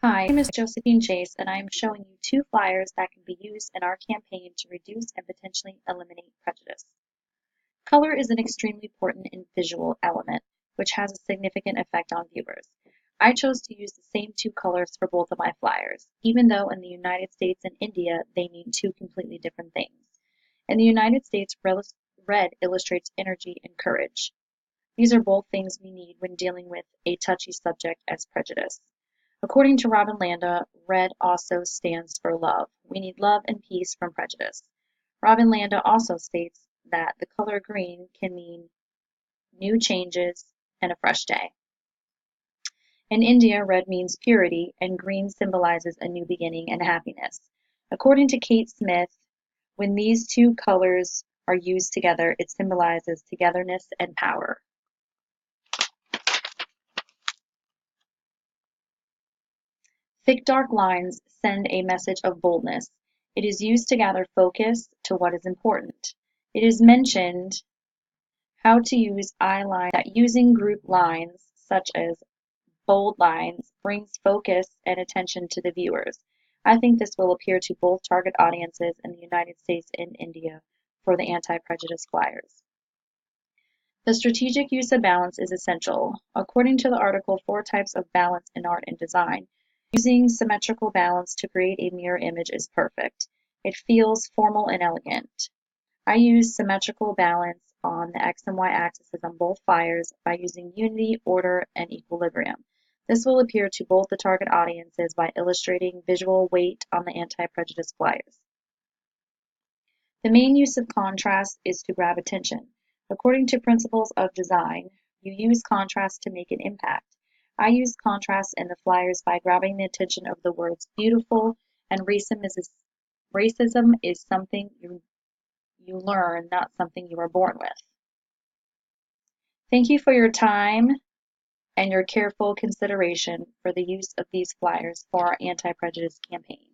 Hi, my name is Josephine Chase, and I am showing you two flyers that can be used in our campaign to reduce and potentially eliminate prejudice. Color is an extremely important and visual element, which has a significant effect on viewers. I chose to use the same two colors for both of my flyers, even though in the United States and India they mean two completely different things. In the United States, red illustrates energy and courage. These are both things we need when dealing with a touchy subject as prejudice. According to Robin Landa, red also stands for love. We need love and peace from prejudice. Robin Landa also states that the color green can mean new changes and a fresh day. In India, red means purity, and green symbolizes a new beginning and happiness. According to Kate Smith, when these two colors are used together, it symbolizes togetherness and power. Thick dark lines send a message of boldness. It is used to gather focus to what is important. It is mentioned how to use eyeliner, that using group lines, such as bold lines, brings focus and attention to the viewers. I think this will appeal to both target audiences in the United States and India for the anti-prejudice flyers. The strategic use of balance is essential. According to the article, 4 types of balance in art and design. Using symmetrical balance to create a mirror image is perfect. It feels formal and elegant. I use symmetrical balance on the X and Y axes on both flyers by using unity, order, and equilibrium. This will appeal to both the target audiences by illustrating visual weight on the anti-prejudice flyers. The main use of contrast is to grab attention. According to principles of design, you use contrast to make an impact. I use contrast in the flyers by grabbing the attention of the words beautiful and racism is something you learn, not something you are born with. Thank you for your time and your careful consideration for the use of these flyers for our anti-prejudice campaign.